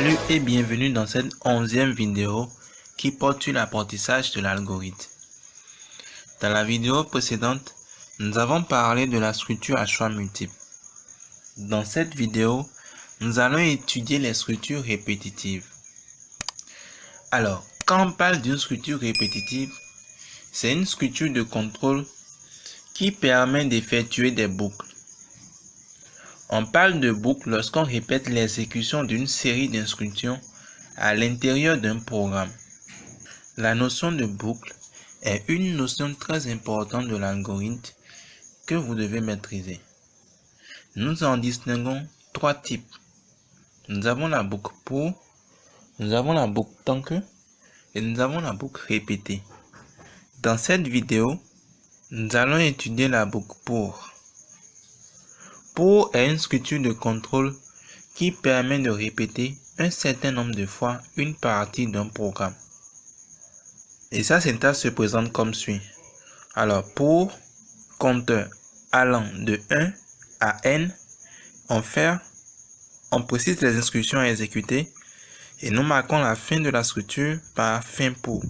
Salut et bienvenue dans cette 11e vidéo qui porte sur l'apprentissage de l'algorithme. Dans la vidéo précédente, nous avons parlé de la structure à choix multiples. Dans cette vidéo, nous allons étudier les structures répétitives. Alors, quand on parle d'une structure répétitive, c'est une structure de contrôle qui permet d'effectuer des boucles. On parle de boucle lorsqu'on répète l'exécution d'une série d'instructions à l'intérieur d'un programme. La notion de boucle est une notion très importante de l'algorithme que vous devez maîtriser. Nous en distinguons trois types. Nous avons la boucle pour, nous avons la boucle tant que et nous avons la boucle répétée. Dans cette vidéo, nous allons étudier la boucle pour. Pour est une structure de contrôle qui permet de répéter un certain nombre de fois une partie d'un programme. Et sa syntaxe se présente comme suit. Alors, pour compteur allant de 1 à n, on précise les instructions à exécuter et nous marquons la fin de la structure par fin pour.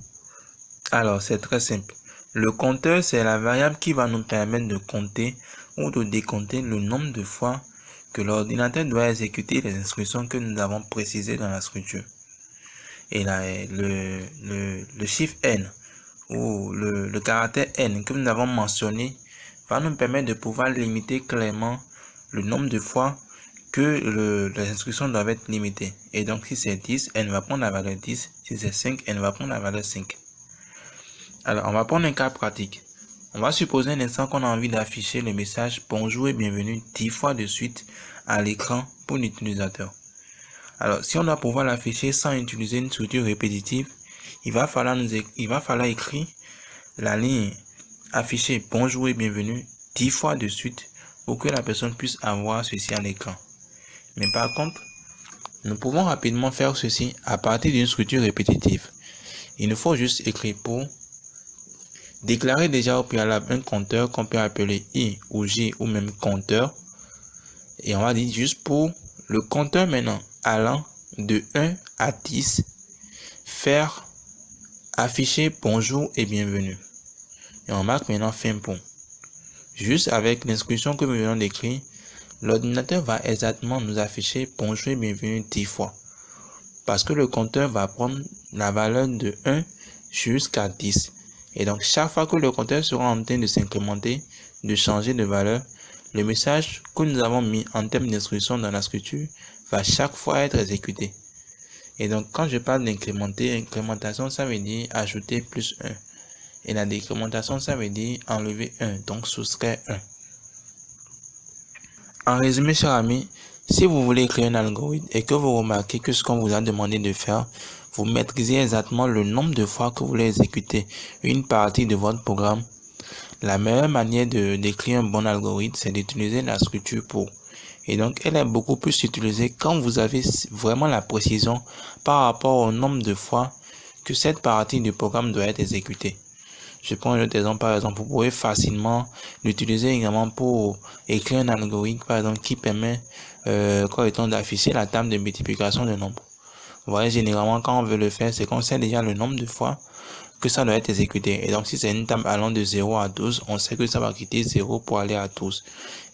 Alors, c'est très simple. Le compteur, c'est la variable qui va nous permettre de compter ou de décompter le nombre de fois que l'ordinateur doit exécuter les instructions que nous avons précisées dans la structure. Et là, le chiffre n ou le caractère n que nous avons mentionné va nous permettre de pouvoir limiter clairement le nombre de fois que les instructions doivent être limitées. Et donc, si c'est 10, n va prendre la valeur 10. Si c'est 5, n va prendre la valeur 5. Alors, on va prendre un cas pratique. On va supposer un instant qu'on a envie d'afficher le message bonjour et bienvenue 10 fois de suite à l'écran pour l'utilisateur. Alors, si on doit pouvoir l'afficher sans utiliser une structure répétitive, il va falloir écrire la ligne afficher bonjour et bienvenue 10 fois de suite pour que la personne puisse avoir ceci à l'écran. Mais par contre, nous pouvons rapidement faire ceci à partir d'une structure répétitive. Il nous faut juste écrire pour. Déclarer déjà au préalable un compteur qu'on peut appeler i ou j ou même compteur. Et on va dire juste pour le compteur maintenant allant de 1 à 10, faire afficher bonjour et bienvenue. Et on marque maintenant fin pour. Juste avec l'instruction que nous venons d'écrire, l'ordinateur va exactement nous afficher bonjour et bienvenue 10 fois. Parce que le compteur va prendre la valeur de 1 jusqu'à 10. Et donc, chaque fois que le compteur sera en train de s'incrémenter, de changer de valeur, le message que nous avons mis en termes d'instruction dans la structure va chaque fois être exécuté. Et donc, quand je parle d'incrémenter, incrémentation, ça veut dire ajouter plus 1. Et la décrémentation, ça veut dire enlever 1, donc soustraire 1. En résumé, chers amis, si vous voulez créer un algorithme et que vous remarquez que ce qu'on vous a demandé de faire, vous maîtrisez exactement le nombre de fois que vous voulez exécuter une partie de votre programme, la meilleure manière d'écrire un bon algorithme, c'est d'utiliser la structure pour. Et donc, elle est beaucoup plus utilisée quand vous avez vraiment la précision par rapport au nombre de fois que cette partie du programme doit être exécutée. Je prends un autre exemple, par exemple, vous pouvez facilement l'utiliser également pour écrire un algorithme, par exemple, qui permet d'afficher la table de multiplication de nombres. Vous voyez, généralement, quand on veut le faire, c'est qu'on sait déjà le nombre de fois que ça doit être exécuté. Et donc, si c'est une table allant de 0 à 12, on sait que ça va quitter 0 pour aller à 12.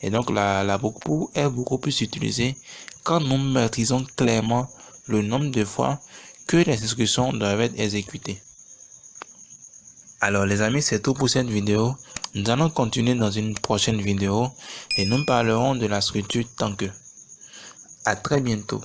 Et donc, la boucle pour est beaucoup plus utilisée quand nous maîtrisons clairement le nombre de fois que les instructions doivent être exécutées. Alors les amis, c'est tout pour cette vidéo. Nous allons continuer dans une prochaine vidéo et nous parlerons de la structure tant que. À très bientôt.